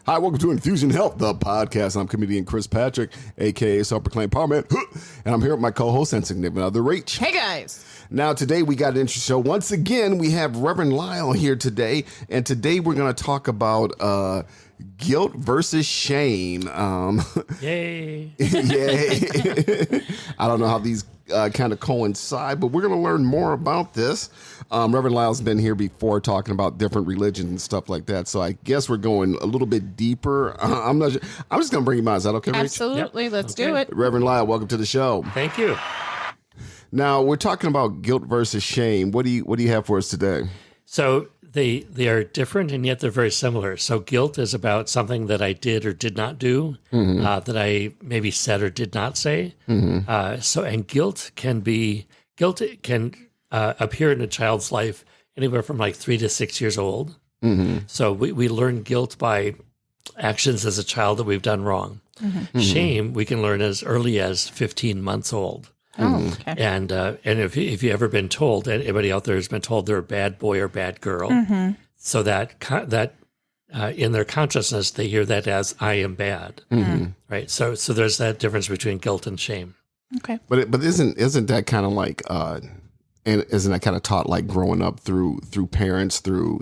Hi, welcome to Infusion Health, the podcast. I'm comedian Chris Patrick, a.k.a. self-proclaimed power man. And I'm here with my co-host and significant other, Rach. Hey, guys. Now, today we got an interesting show. Once again, we have Rev Lyle here today. And today we're going to talk about guilt versus shame. Yay. Yay. I don't know how these kind of coincide, but we're going to learn more about this. Reverend Lyle's been here before talking about different religions and stuff like that. So I guess we're going a little bit deeper. I'm not sure. I'm just going to bring him on. Is that okay, Rach? Absolutely. Yep. Let's Okay. do it. Reverend Lyle, welcome to the show. Thank you. Now, we're talking about guilt versus shame. What do you have for us today? So they are different and yet they're very similar. So guilt is about something that I did or did not do, that I maybe said or did not say. And guilt can appear in a child's life anywhere from like 3 to 6 years old. So we learn guilt by actions as a child that we've done wrong. Shame we can learn as early as 15 months old. Oh, okay. And if you ever been told, anybody out there has been told they're a bad boy or bad girl, so that in their consciousness they hear that as I am bad, right? So there's that difference between guilt and shame. Okay. But isn't that kind of like and isn't that kind of taught like growing up through parents, through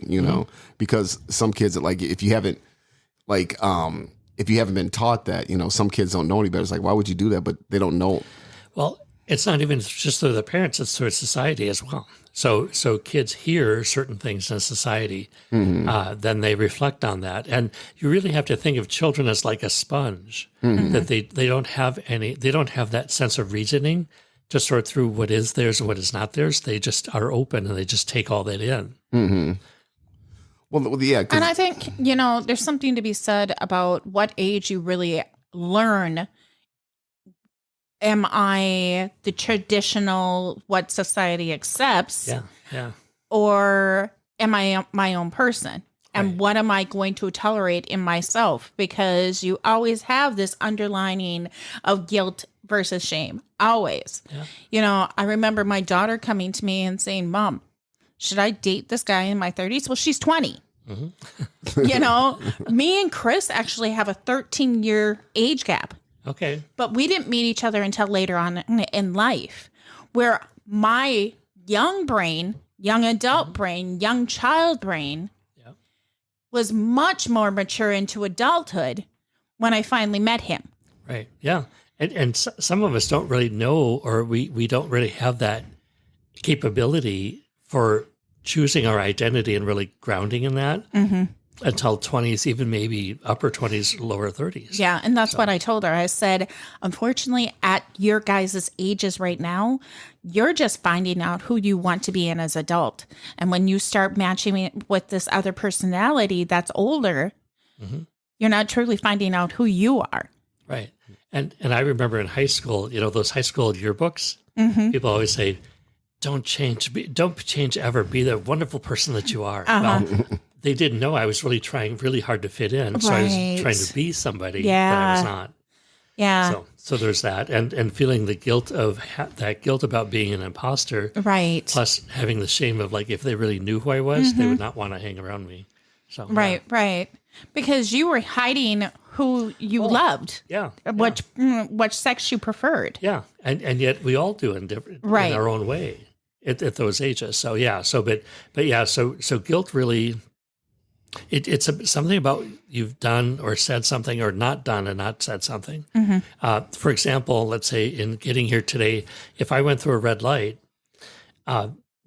because some kids like if you haven't been taught that, some kids don't know any better. It's like, why would you do that? But they don't know. Well, it's not even just through the parents, it's through society as well. So kids hear certain things in society, then they reflect on that. And you really have to think of children as like a sponge, that they don't have that sense of reasoning to sort through what is theirs and what is not theirs. They just are open and they just take all that in. Well, yeah. And I think, there's something to be said about what age you really learn. Am I the traditional, what society accepts? Yeah. Or am I my own person? And Right. what am I going to tolerate in myself? Because you always have this underlining of guilt versus shame. Always. Yeah. I remember my daughter coming to me and saying, Mom, should I date this guy in my 30s? Well, she's 20. Me and Chris actually have a 13-year age gap. Okay. But we didn't meet each other until later on in life, where my young brain, young adult brain, young child brain was much more mature into adulthood when I finally met him. Right. Yeah. And some of us don't really know, or we don't really have that capability for choosing our identity and really grounding in that until 20s, even maybe upper 20s, lower 30s. Yeah, and that's what I told her. I said, unfortunately, at your guys' ages right now, you're just finding out who you want to be in as adult. And when you start matching it with this other personality that's older, you're not truly finding out who you are. Right. And I remember in high school, those high school yearbooks, people always say, don't change ever, be the wonderful person that you are. Well, they didn't know I was really trying really hard to fit in. So I was trying to be somebody that I was not. Yeah. So there's that. And feeling the guilt of that guilt about being an imposter. Right. Plus having the shame of like, if they really knew who I was, they would not want to hang around me. So Right. Because you were hiding who you loved. Yeah. Which sex you preferred. Yeah. And yet we all do in our own way at those ages. So yeah. So guilt really, it's something about you've done or said something or not done and not said something. For example, let's say in getting here today, if I went through a red light,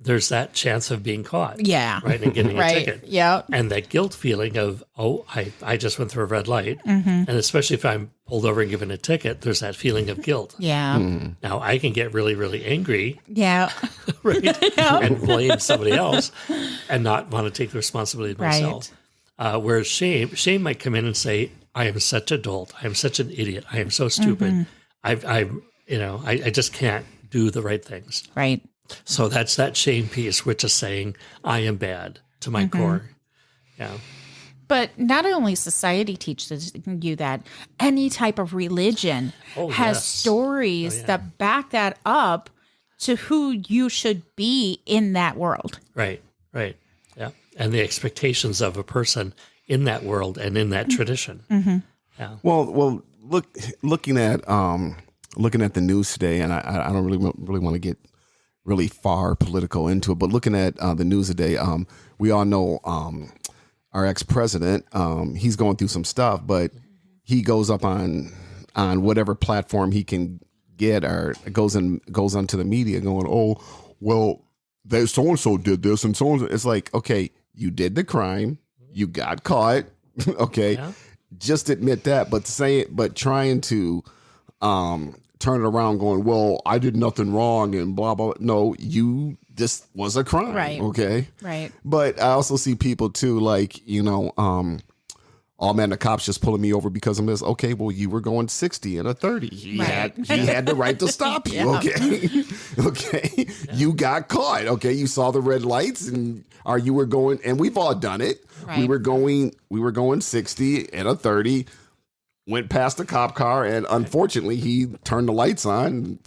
there's that chance of being caught. Yeah. Right. And getting a ticket. Yeah. And that guilt feeling of, I just went through a red light. And especially if I'm pulled over and given a ticket, there's that feeling of guilt. Yeah. Now I can get really, really angry. Yeah. Right. And blame somebody else and not want to take the responsibility myself. Whereas shame might come in and say, I am such a dolt. I am such an idiot. I am so stupid. I just can't do the right things. Right. So that's that shame piece, which is saying I am bad to my core. Yeah. But not only society teaches you that, any type of religion has stories that back that up to who you should be in that world. Right. Yeah. And the expectations of a person in that world and in that tradition. Yeah. Well, looking at the news today, and I don't really want to get really far political into it, but looking at the news today, we all know our ex-president, he's going through some stuff, but he goes up on whatever platform he can get, or goes onto the media going, oh, well, they so-and-so did this and so-and-so. It's like, okay, you did the crime, you got caught, okay, just admit that, but trying to turn it around going, well, I did nothing wrong and blah, blah. No, this was a crime. Right. Okay. Right. But I also see people too, like, oh man, the cops just pulling me over because of this. Okay, well, you were going 60 and a 30. He had the right to stop you. Yeah. Okay. Okay. Yeah. You got caught. Okay. You saw the red lights you were going, and we've all done it. Right. We were going 60 and a 30, went past the cop car, and unfortunately he turned the lights on.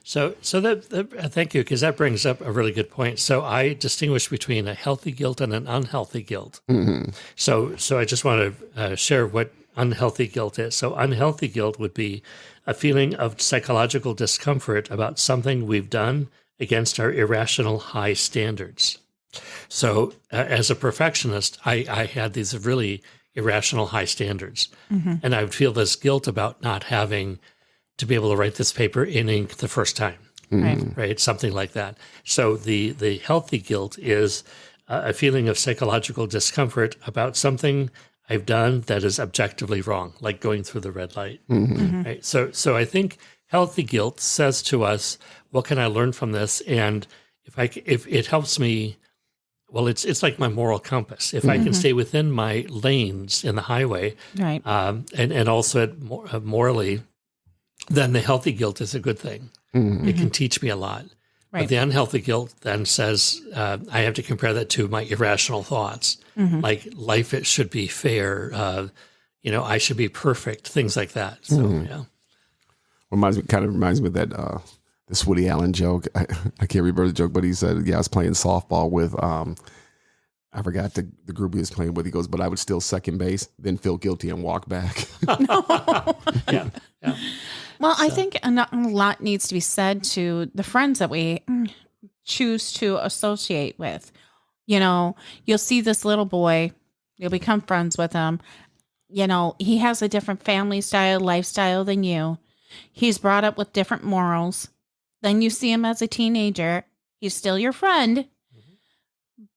So that thank you, because that brings up a really good point. So I distinguish between a healthy guilt and an unhealthy guilt. Mm-hmm. So I just want to share what unhealthy guilt is. So unhealthy guilt would be a feeling of psychological discomfort about something we've done against our irrational high standards. So as a perfectionist, I had these really irrational high standards, and I would feel this guilt about not having to be able to write this paper in ink the first time, right? Something like that. So the healthy guilt is a feeling of psychological discomfort about something I've done that is objectively wrong, like going through the red light. Right? So I think healthy guilt says to us, what can I learn from this? And if it helps me, well, it's like my moral compass. If I can stay within my lanes in the highway, right, and also morally, then the healthy guilt is a good thing. It can teach me a lot. Right. But the unhealthy guilt then says I have to compare that to my irrational thoughts, like life, it should be fair. I should be perfect, things like that. So, yeah. Kind of reminds me of that this Woody Allen joke. I can't remember the joke, but he said, I was playing softball with, I forgot the group he was playing with. He goes, but I would still second base, then feel guilty and walk back. Yeah. Well, I think a lot needs to be said to the friends that we choose to associate with. You'll see this little boy, you'll become friends with him. He has a different family style, lifestyle than you. He's brought up with different morals. Then you see him as a teenager. He's still your friend,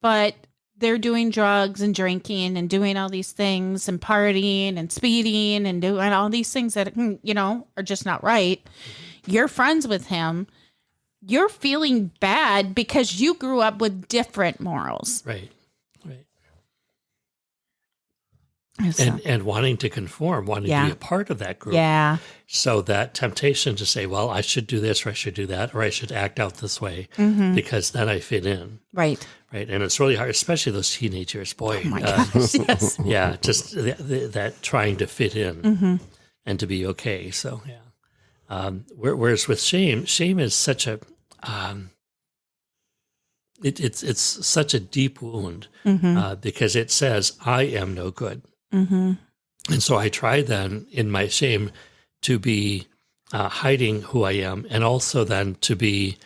but they're doing drugs and drinking and doing all these things and partying and speeding and doing all these things that, are just not right. You're friends with him. You're feeling bad because you grew up with different morals. Right. And wanting to conform, wanting to be a part of that group. Yeah. So that temptation to say, well, I should do this or I should do that, or I should act out this way because then I fit in. Right. Right. And it's really hard, especially those teenage years. Boy. Oh my gosh, yes. Yeah. Just that trying to fit in and to be okay. So, yeah. Whereas with shame is such a, it's such a deep wound because it says, I am no good. And so I try then in my shame to be hiding who I am, and also then to be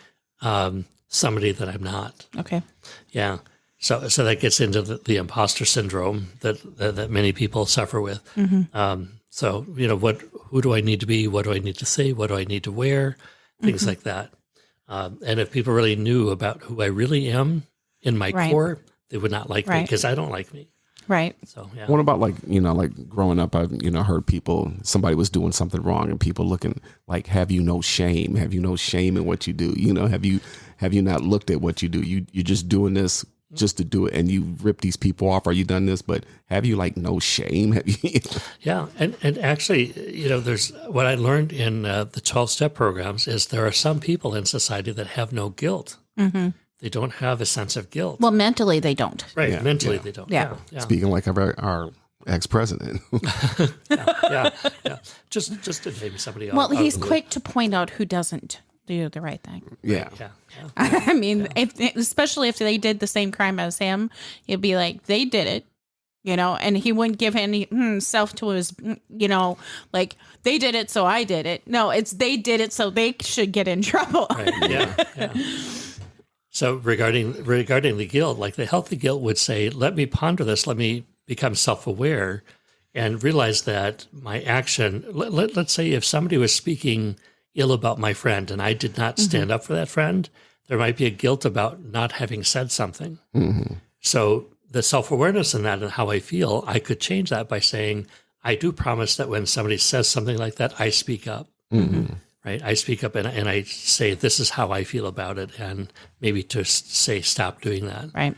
somebody that I'm not. Okay. Yeah. So that gets into the imposter syndrome that many people suffer with. So who do I need to be? What do I need to say? What do I need to wear? Things like that. And if people really knew about who I really am in my core, they would not like me because I don't like me. Right. So, yeah. What about like growing up, I've, heard somebody was doing something wrong and people looking like, have you no shame? Have you no shame in what you do? Have you not looked at what you do? You're just doing this just to do it, and you rip these people off. Are you done this? But have you no shame? Have you? Yeah. And actually, there's what I learned in the 12-step programs is there are some people in society that have no guilt. They don't have a sense of guilt. Well, mentally they don't. Right. Yeah, mentally they don't. Yeah. Speaking like our ex-president. Yeah. Just to maybe somebody else. Well, he's quick to point out who doesn't do the right thing. Yeah. I mean, especially if they did the same crime as him, he'd be like, they did it. and he wouldn't give any self to his, like they did it, so I did it. No, it's they did it, so they should get in trouble. Right. Yeah. So regarding the guilt, like the healthy guilt would say, let me ponder this, let me become self-aware and realize that my action, let's say if somebody was speaking ill about my friend and I did not stand up for that friend, there might be a guilt about not having said something. So the self-awareness in that and how I feel, I could change that by saying, I do promise that when somebody says something like that, I speak up. Right? I speak up and I say, this is how I feel about it. And maybe to say, stop doing that. Right.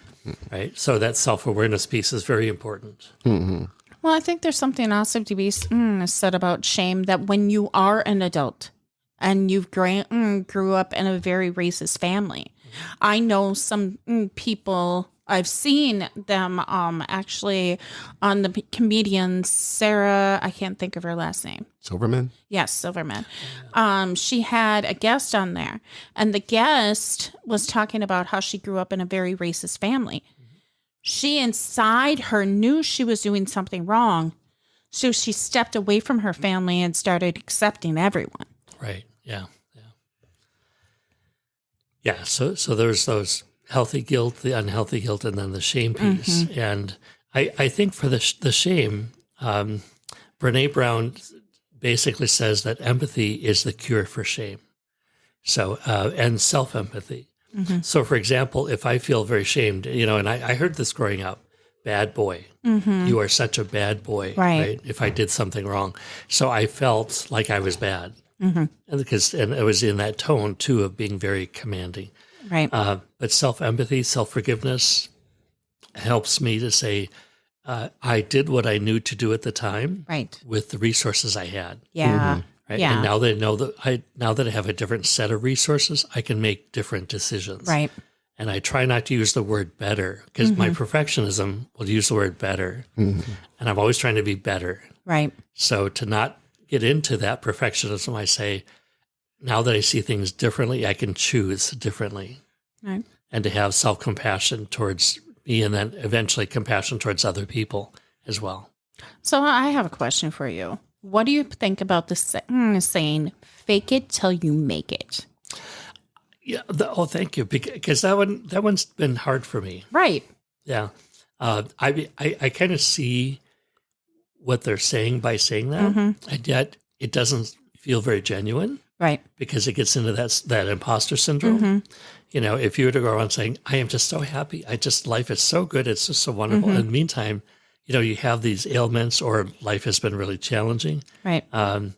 Right. So that self-awareness piece is very important. Well, I think there's something also to be said about shame, that when you are an adult and you've grew up in a very racist family, I know some people, I've seen them actually on the comedian Sarah, I can't think of her last name. Silverman? Yes, Silverman. She had a guest on there, and the guest was talking about how she grew up in a very racist family. She inside her knew she was doing something wrong, so she stepped away from her family and started accepting everyone. Right. Yeah. So there's those healthy guilt, the unhealthy guilt, and then the shame piece. And I think for the shame, Brene Brown basically says that empathy is the cure for shame. So, and self-empathy. So, for example, if I feel very shamed, and I heard this growing up, bad boy, you are such a bad boy, right? If I did something wrong. So I felt like I was bad. And it was in that tone too of being very commanding. Right. But self-empathy, self-forgiveness helps me to say, I did what I knew to do at the time, right, with the resources I had. Yeah. Right. Yeah. And now that I have a different set of resources, I can make different decisions. Right. And I try not to use the word better, because my perfectionism will use the word better. And I'm always trying to be better. Right. So to not get into that perfectionism, I say, now that I see things differently, I can choose differently. Right. And to have self-compassion towards me, and then eventually compassion towards other people as well. So I have a question for you. What do you think about the saying, fake it till you make it? Yeah. Thank you. Because that one's been hard for me. Right. Yeah. I kind of see what they're saying by saying that, and yet it doesn't feel very genuine. Right. Because it gets into that imposter syndrome. If you were to go around saying, I am just so happy. Life is so good. It's just so wonderful. In the meantime, you have these ailments or life has been really challenging. Right. But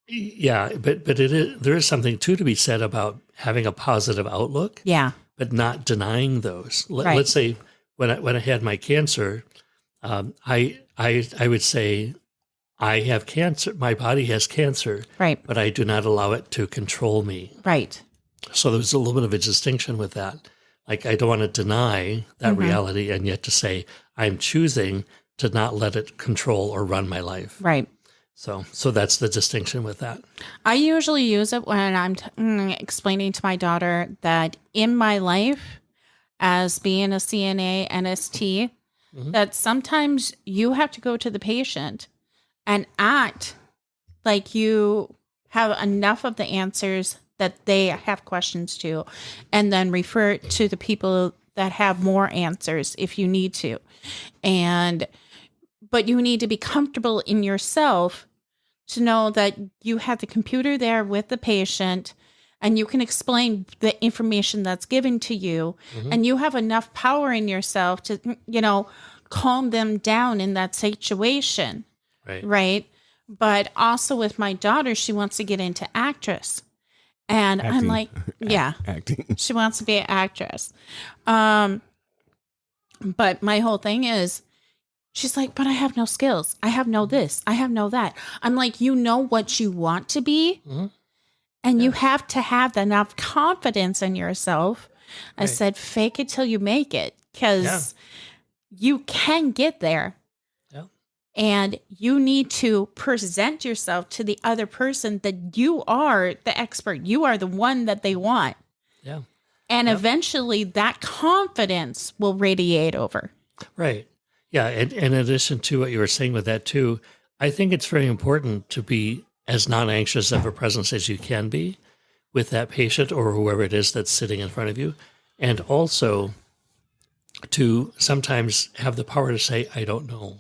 there is something too to be said about having a positive outlook. Yeah. But not denying those. Let's say when I had my cancer, I would say, I have cancer. My body has cancer. Right. But I do not allow it to control me. Right. So there's a little bit of a distinction with that. Like, I don't want to deny that reality, and yet to say, I'm choosing to not let it control or run my life. Right. So that's the distinction with that. I usually use it when I'm explaining to my daughter that in my life, as being a CNA, NST, that sometimes you have to go to the patient and act like you have enough of the answers that they have questions to, and then refer it to the people that have more answers if you need to. But you need to be comfortable in yourself to know that you have the computer there with the patient and you can explain the information that's given to you, and you have enough power in yourself to, calm them down in that situation. Right. But also with my daughter, she wants to get into actress. And acting. I'm like, yeah, acting. She wants to be an actress. But my whole thing is, she's like, but I have no skills. I have no this. I have no that. I'm like, you know what you want to be. And you have to have enough confidence in yourself. I said, fake it till you make it, because you can get there. And you need to present yourself to the other person that you are the expert. You are the one that they want. Yeah. And eventually that confidence will radiate over. Right. Yeah, and in addition to what you were saying with that too, I think it's very important to be as non-anxious of a presence as you can be with that patient or whoever it is that's sitting in front of you, and also to sometimes have the power to say, I don't know.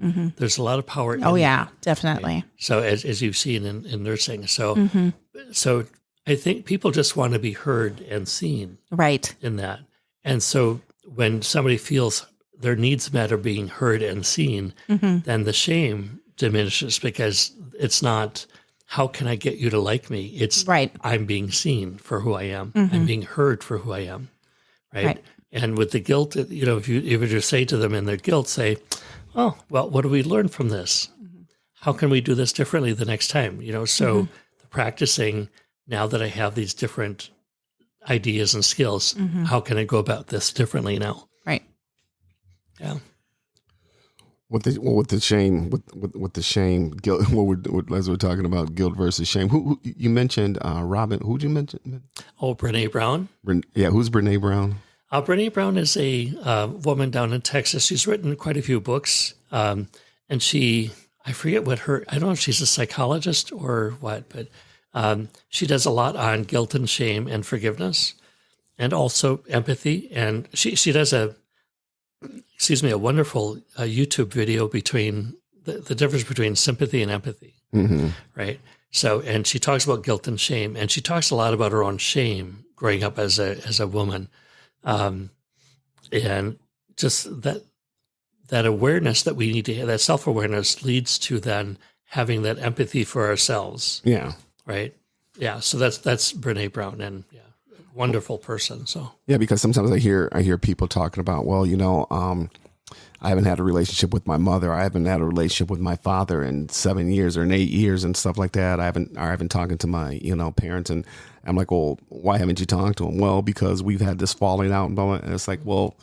Mm-hmm. There's a lot of power. Oh, yeah, definitely. Right? So as you've seen in nursing. So, so I think people just want to be heard and seen. Right. In that. And so when somebody feels their needs met are being heard and seen, then the shame diminishes, because it's not, how can I get you to like me? It's, right. I'm being seen for who I am. I'm being heard for who I am. Right. And with the guilt, you know, if you were to say to them in their guilt, say, oh, well, what do we learn from this? How can we do this differently the next time? You know, so the practicing, now that I have these different ideas and skills, how can I go about this differently now? Right. Yeah. With the shame, guilt. As we're talking about guilt versus shame, who you mentioned, Robin? Who'd you mention? Oh, Brene Brown. Who's Brene Brown? Brene Brown is a woman down in Texas. She's written quite a few books, and I forget what I don't know if she's a psychologist or what, but she does a lot on guilt and shame and forgiveness, and also empathy. And she does a wonderful YouTube video between the difference between sympathy and empathy, right? So, and she talks about guilt and shame, and she talks a lot about her own shame growing up as a woman, and just that awareness that we need to have, that self-awareness leads to then having that empathy for ourselves. Yeah. Right. Yeah. So that's Brene Brown, and wonderful person. So yeah, because sometimes I hear people talking about, well, you know, I haven't had a relationship with my mother. I haven't had a relationship with my father in 7 years or in 8 years and stuff like that. I haven't talked to my, you know, parents. And I'm like, well, why haven't you talked to them? Well, because we've had this falling out and blah, blah. And it's like, well,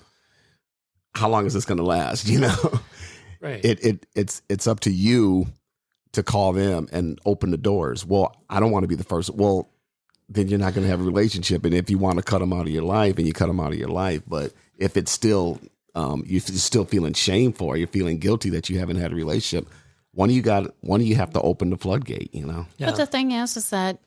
how long is this going to last? You know, right. It's up to you to call them and open the doors. Well, I don't want to be the first. Well, then you're not going to have a relationship. And if you want to cut them out of your life, and you cut them out of your life, but if it's still, you're still feeling shame for it, you're feeling guilty that you haven't had a relationship, one of you have to open the floodgate, you know? Yeah. But the thing is that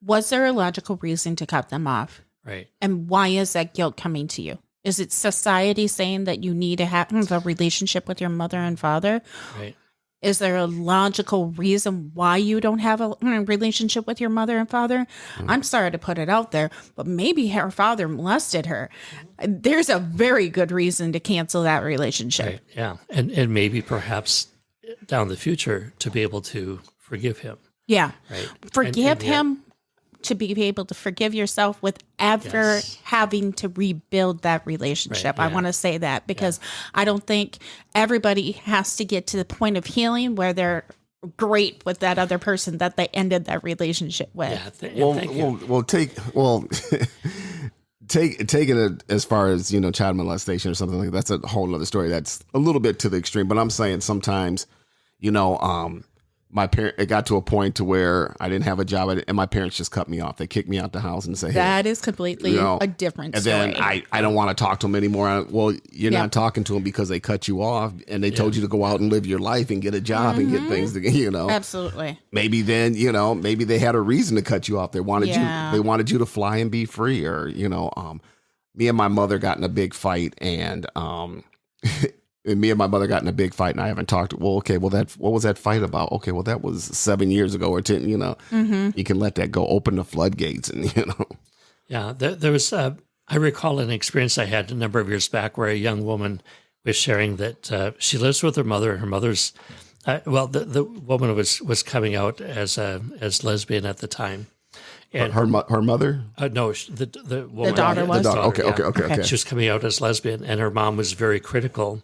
was there a logical reason to cut them off? Right. And why is that guilt coming to you? Is it society saying that you need to have a relationship with your mother and father? Right. Is there a logical reason why you don't have a relationship with your mother and father? I'm sorry to put it out there, but maybe her father molested her. There's a very good reason to cancel that relationship. Right. Yeah. And maybe perhaps down the future to be able to forgive him. Yeah. Right. Forgive him, to be able to forgive yourself without having to rebuild that relationship. Right, yeah. I want to say that because I don't think everybody has to get to the point of healing where they're great with that other person that they ended that relationship with. Yeah, taking it as far as, you know, child molestation or something like that, that's a whole other story. That's a little bit to the extreme, but I'm saying sometimes, you know, it got to a point to where I didn't have a job, and my parents just cut me off. They kicked me out the house and say, hey, that is completely a different story. And then I don't want to talk to them anymore. Well, you're not talking to them because they cut you off and they told you to go out and live your life and get a job and get things, you know. Absolutely. Maybe then, you know, maybe they had a reason to cut you off. They wanted you to fly and be free, or, you know, me and my mother got in a big fight, and me and my mother got in a big fight, and I haven't talked. Well, okay, what was that fight about? Okay, well, that was 7 years ago or 10. You know, you can let that go. Open the floodgates, and you know. Yeah, there was. I recall an experience I had a number of years back where a young woman was sharing that she lives with her mother. Her mother's, the woman was coming out as lesbian at the time. And her mother? No, the woman. The daughter was. Okay. She was coming out as lesbian, and her mom was very critical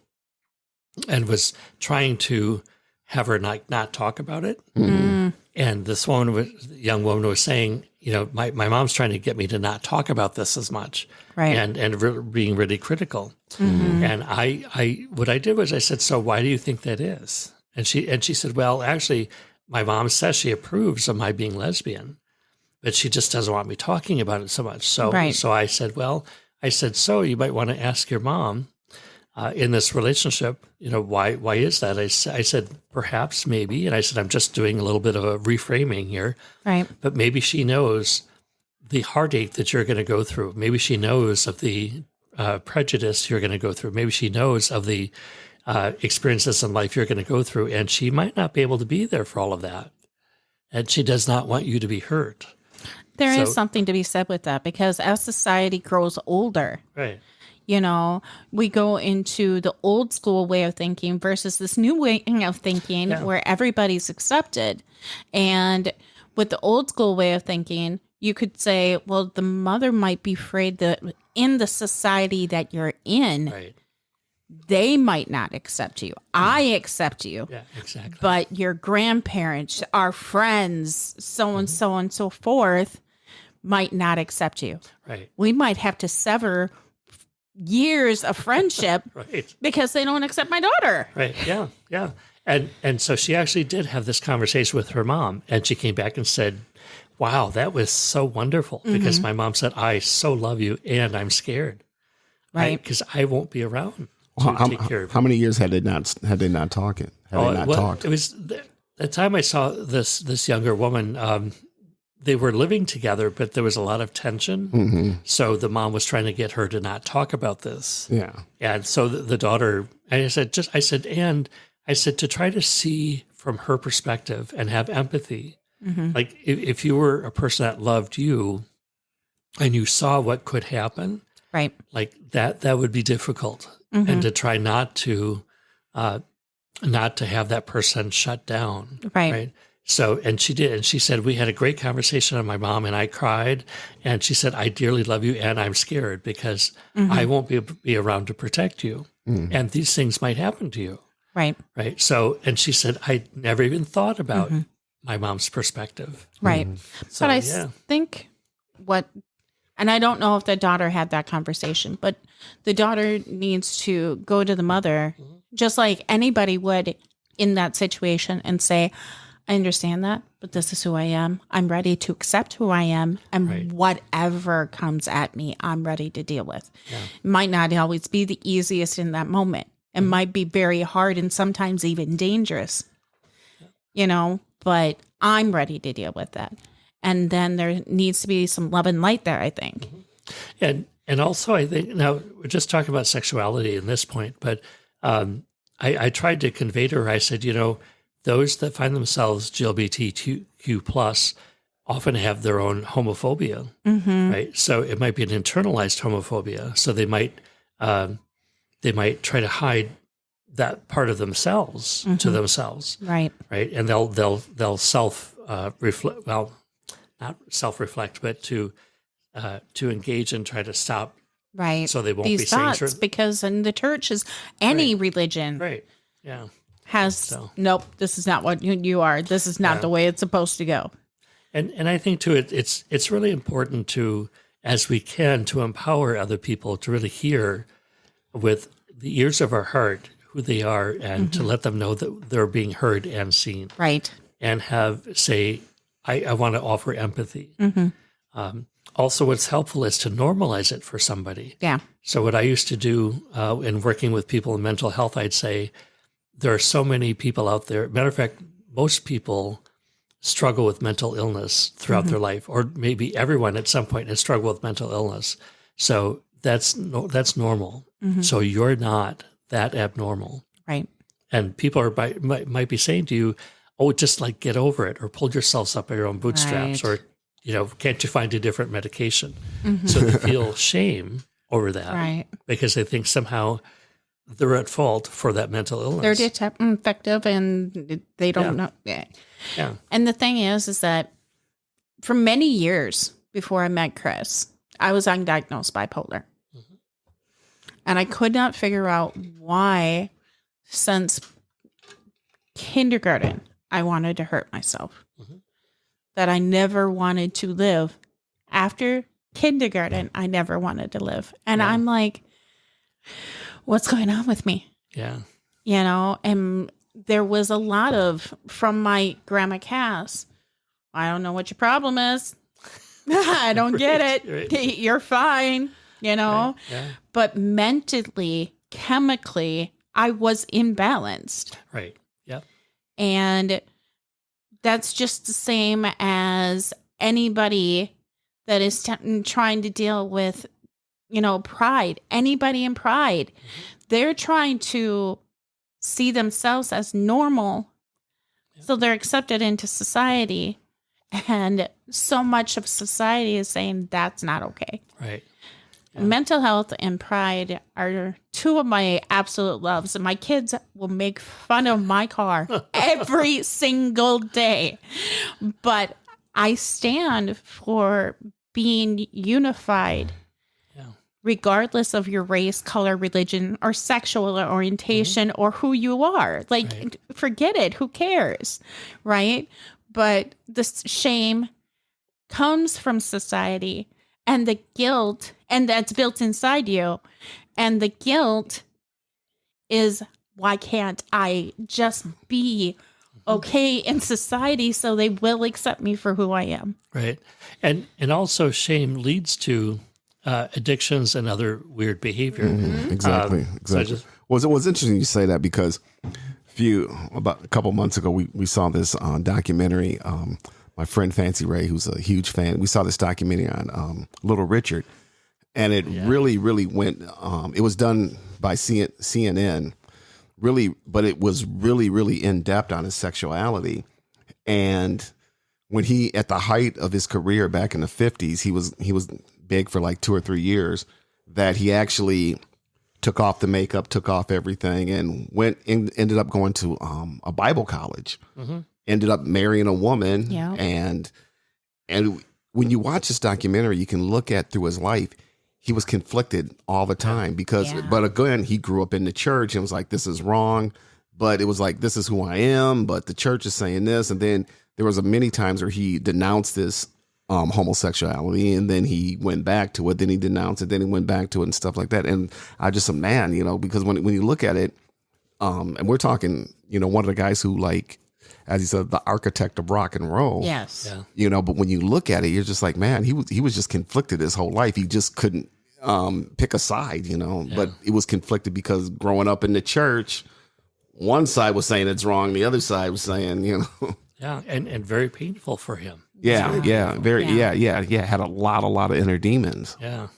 and was trying to have her not talk about it. Mm-hmm. And this young woman was saying, you know, my mom's trying to get me to not talk about this as much, right? And being really critical. Mm-hmm. And what I did was I said, so why do you think that is? And she said, well, actually, my mom says she approves of my being lesbian, but she just doesn't want me talking about it so much. So I said, so you might want to ask your mom in this relationship. Why is that? I said, perhaps, maybe. And I said, I'm just doing a little bit of a reframing here. Right. But maybe she knows the heartache that you're going to go through. Maybe she knows of the prejudice you're going to go through. Maybe she knows of the experiences in life you're going to go through. And she might not be able to be there for all of that. And she does not want you to be hurt. There is something to be said with that, because as society grows older, right, we go into the old school way of thinking versus this new way of thinking where everybody's accepted. And with the old school way of thinking, you could say, well, the mother might be afraid that in the society that you're in, right, they might not accept you. I accept you. Yeah, exactly. But your grandparents, our friends, so and so and so forth, might not accept you. Right. We might have to sever years of friendship right, because they don't accept my daughter. Right. Yeah. Yeah. And so she actually did have this conversation with her mom, and she came back and said, wow, that was so wonderful, because my mom said, I so love you and I'm scared. Right. Because I won't be around to take care of you. How many years had they not talking? Talked? It was the time I saw this younger woman. They were living together, but there was a lot of tension. Mm-hmm. So the mom was trying to get her to not talk about this. Yeah. And so the daughter, and I said, to try to see from her perspective and have empathy. Mm-hmm. Like if you were a person that loved you and you saw what could happen, right, like that would be difficult. Mm-hmm. And to try not to have that person shut down. Right. So, and she did. And she said, we had a great conversation on my mom, and I cried. And she said, I dearly love you, and I'm scared because I won't be around to protect you. Mm. And these things might happen to you. Right. Right. So, and she said, I never even thought about my mom's perspective. Right. So, but I think and I don't know if the daughter had that conversation, but the daughter needs to go to the mother, just like anybody would in that situation, and say, I understand that, but this is who I am. I'm ready to accept who I am, and whatever comes at me, I'm ready to deal with. Yeah. It might not always be the easiest in that moment. It might be very hard and sometimes even dangerous, but I'm ready to deal with that. And then there needs to be some love and light there, I think. And also, I think, now we're just talking about sexuality in this point, but I tried to convey to her, I said, those that find themselves LGBTQ plus often have their own homophobia, right? So it might be an internalized homophobia. So they might try to hide that part of themselves to themselves, right? And they'll self-reflect. Well, not self-reflect, but to engage and try to stop. Right. So they won't These be saying thoughts, because in the church is any religion. Right. Yeah. Nope, this is not what you are. This is not the way it's supposed to go. And I think too, it's really important to, as we can, to empower other people to really hear with the ears of our heart who they are, and to let them know that they're being heard and seen. Right. And say, I want to offer empathy. Also, what's helpful is to normalize it for somebody. Yeah. So what I used to do in working with people in mental health, I'd say, there are so many people out there. Matter of fact, most people struggle with mental illness throughout their life, or maybe everyone at some point has struggled with mental illness. So that's normal. So you're not that abnormal. Right. And people might be saying to you, oh, just like get over it, or pull yourselves up by your own bootstraps, or, can't you find a different medication? So they feel shame over that, because they think somehow they're at fault for that mental illness. They're defective and they don't know. Yeah. And the thing is that for many years before I met Chris, I was undiagnosed bipolar. And I could not figure out why, since kindergarten, I wanted to hurt myself. That I never wanted to live. After kindergarten, I never wanted to live. And I'm like, what's going on with me? Yeah. And there was a lot of, from my grandma Cass, I don't know what your problem is. I don't get it. You're fine, But mentally, chemically, I was imbalanced. Right. Yep. And that's just the same as anybody that is trying to deal with, pride. Anybody in pride, they're trying to see themselves as normal. Yep. So they're accepted into society. And so much of society is saying that's not okay. Right. Yeah. Mental health and pride are two of my absolute loves. And my kids will make fun of my car every single day. But I stand for being unified, regardless of your race, color, religion, or sexual orientation, or who you are. Forget it. Who cares? Right? But the shame comes from society and the guilt, and that's built inside you. And the guilt is, why can't I just be okay in society so they will accept me for who I am? Right. And also shame leads to addictions and other weird behavior. Mm-hmm. Exactly. Well, it was interesting you say that, because about a couple months ago, we saw this documentary. My friend Fancy Ray, who's a huge fan, we saw this documentary on Little Richard, and it really, really went. It was done by CNN, really, but it was really, really in depth on his sexuality. And when he, at the height of his career back in the 50s, he was big for like 2 or 3 years. That he actually took off the makeup, took off everything, and ended up going to a Bible college. Mm-hmm. Ended up marrying a woman. Yeah. And when you watch this documentary, you can look at through his life, he was conflicted all the time but again, he grew up in the church and was like, this is wrong. But it was like, this is who I am. But the church is saying this. And then there was many times where he denounced this homosexuality, and then he went back to it. Then he denounced it. Then he went back to it and stuff like that. And I just, man, because when you look at it, and we're talking, one of the guys who, like, as he said, the architect of rock and roll. Yes. Yeah. But when you look at it, you're just like, man, he was just conflicted his whole life. He just couldn't pick a side, but it was conflicted because growing up in the church, one side was saying it's wrong. The other side was saying, Yeah. And very painful for him. Yeah. Had a lot of inner demons. Yeah.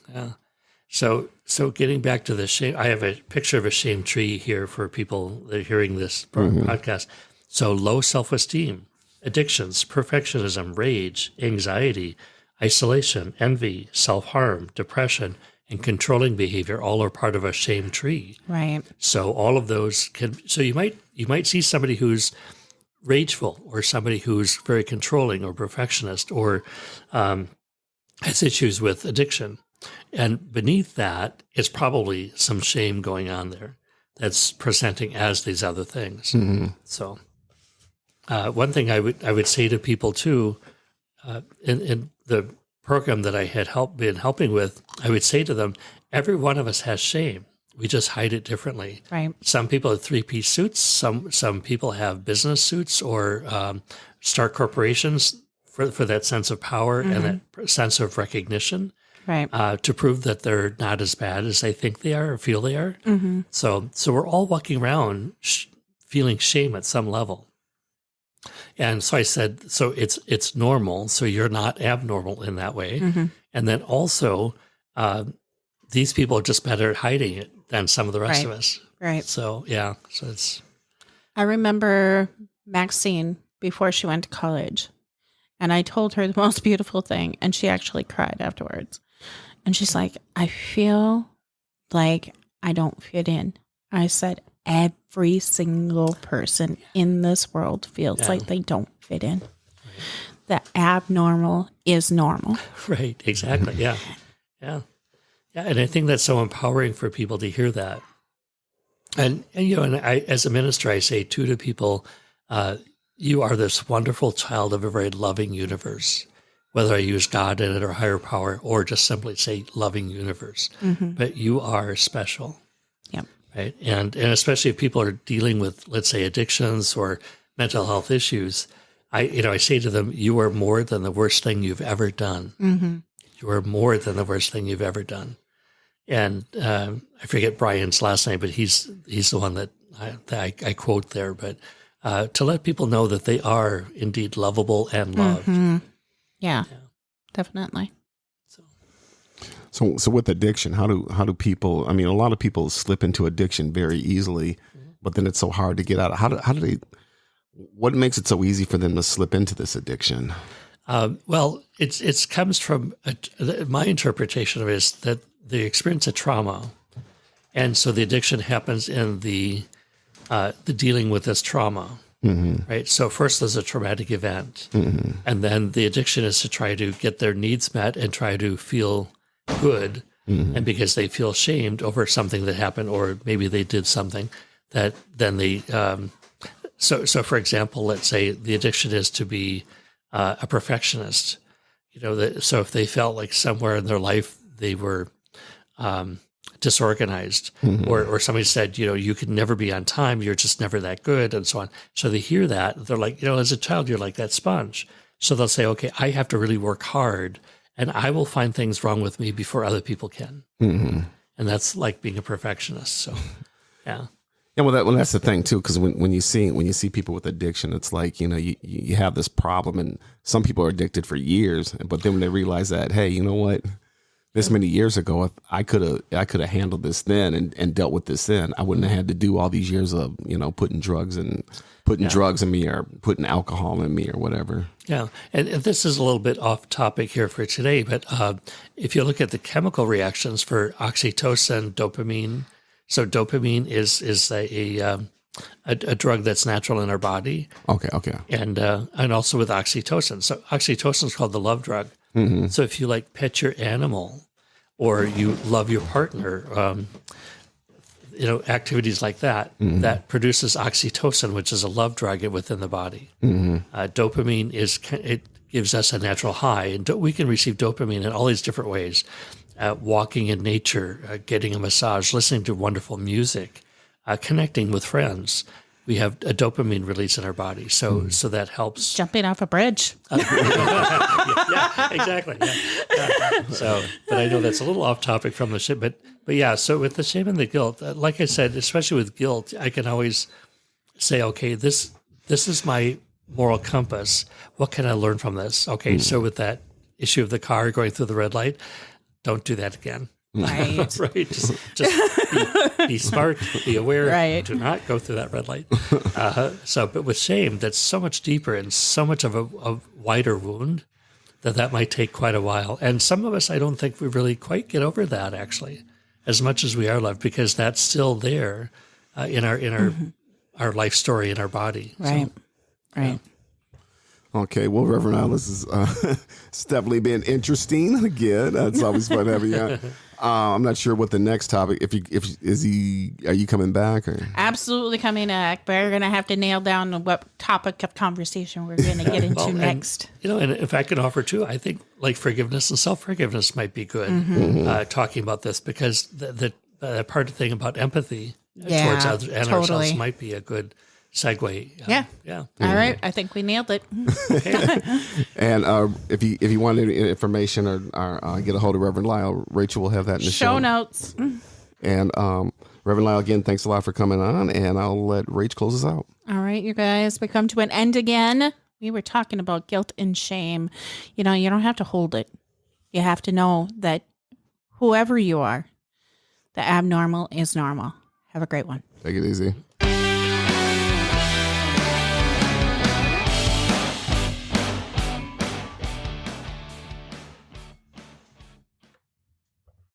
So getting back to the shame, I have a picture of a shame tree here for people that are hearing this podcast. So low self-esteem, addictions, perfectionism, rage, anxiety, isolation, envy, self-harm, depression, and controlling behavior all are part of a shame tree. Right. So all of those so you might see somebody who's rageful, or somebody who's very controlling or perfectionist, or has issues with addiction. And beneath that is probably some shame going on there that's presenting as these other things. Mm-hmm. So one thing I would say to people too, in the program that I had been helping with, I would say to them, every one of us has shame. We just hide it differently. Right. Some people have 3-piece suits. Some people have business suits, or start corporations for that sense of power and that sense of recognition. Right. To prove that they're not as bad as they think they are or feel they are. Mm-hmm. So we're all walking around feeling shame at some level. And so I said, so it's normal. So you're not abnormal in that way. Mm-hmm. And then also, these people are just better at hiding it than some of the rest of us. Right. So, yeah. So it's. I remember Maxine before she went to college, and I told her the most beautiful thing, and she actually cried afterwards. And she's like, I feel like I don't fit in. I said, every single person in this world feels like they don't fit in. Right. The abnormal is normal. Right. Exactly. Yeah. Yeah. Yeah. And I think that's so empowering for people to hear that. And I, as a minister, I say too to people, you are this wonderful child of a very loving universe, whether I use God in it or higher power, or just simply say loving universe. Mm-hmm. But you are special. Yep. Right. And especially if people are dealing with, let's say, addictions or mental health issues, I say to them, you are more than the worst thing you've ever done. Mm-hmm. You are more than the worst thing you've ever done. And I forget Brian's last name, but he's the one that I quote there. But to let people know that they are indeed lovable and loved. Mm-hmm. Yeah, definitely. So with addiction, how do people? I mean, a lot of people slip into addiction very easily, but then it's so hard to get out. How do they? What makes it so easy for them to slip into this addiction? Well, it comes from my interpretation of it is that they experience a trauma, and so the addiction happens in the dealing with this trauma. Mm-hmm. Right. So first there's a traumatic event, mm-hmm. and then the addiction is to try to get their needs met and try to feel good. Mm-hmm. And because they feel shamed over something that happened, or maybe they did something that then they, so for example, let's say the addiction is to be a perfectionist, so if they felt like somewhere in their life they were disorganized, mm-hmm. or somebody said, you could never be on time, you're just never that good, and so on. So they hear that, they're like, as a child, you're like that sponge. So they'll say, okay, I have to really work hard, and I will find things wrong with me before other people can. Mm-hmm. And that's like being a perfectionist. So, yeah. Yeah, well, that's the thing too, because when you see people with addiction, it's like you have this problem, and some people are addicted for years, but then when they realize that, hey, you know what? This many years ago, if I could have handled this then and dealt with this then, I wouldn't have had to do all these years of putting drugs in me or putting alcohol in me or whatever. Yeah, and this is a little bit off topic here for today, but if you look at the chemical reactions for oxytocin, dopamine, so dopamine is a drug that's natural in our body. Okay. And also with oxytocin. So oxytocin is called the love drug. Mm-hmm. So if you like pet your animal or you love your partner, activities like that, mm-hmm. that produces oxytocin, which is a love drug within the body. Mm-hmm. Dopamine it gives us a natural high, and we can receive dopamine in all these different ways. Walking in nature, getting a massage, listening to wonderful music, connecting with friends. We have a dopamine release in our body, so that helps. Jumping off a bridge. Yeah, exactly. Yeah. So, but I know that's a little off topic from the shame, but yeah. So with the shame and the guilt, like I said, especially with guilt, I can always say, okay, this is my moral compass. What can I learn from this? Okay, so with that issue of the car going through the red light, don't do that again. Right. Right. Just be smart, be aware, right. Do not go through that red light. But with shame, that's so much deeper and so much of a wider wound that might take quite a while. And some of us, I don't think we really quite get over that, actually, as much as we are loved, because that's still there in our mm-hmm. our life story in our body. Right. So, right. Yeah. Okay, well, Reverend Lyle, this is it's definitely been interesting. Again, it's always fun having you on. I'm not sure what the next topic. Are you coming back? Or? Absolutely coming back. But we're gonna have to nail down what topic of conversation we're gonna get into next. And if I can offer too, I think like forgiveness and self-forgiveness might be good. Mm-hmm. Talking about this, because the part of the thing about empathy towards others and ourselves might be a good segue. Yeah. Mm-hmm. All right. I think we nailed it. Okay. And if you want any information or get a hold of Reverend Lyle, Rachel will have that in the show notes. And Reverend Lyle, again, thanks a lot for coming on, and I'll let Rach close us out. All right, you guys, we come to an end again. We were talking about guilt and shame. You don't have to hold it. You have to know that whoever you are, the abnormal is normal. Have a great one. Take it easy.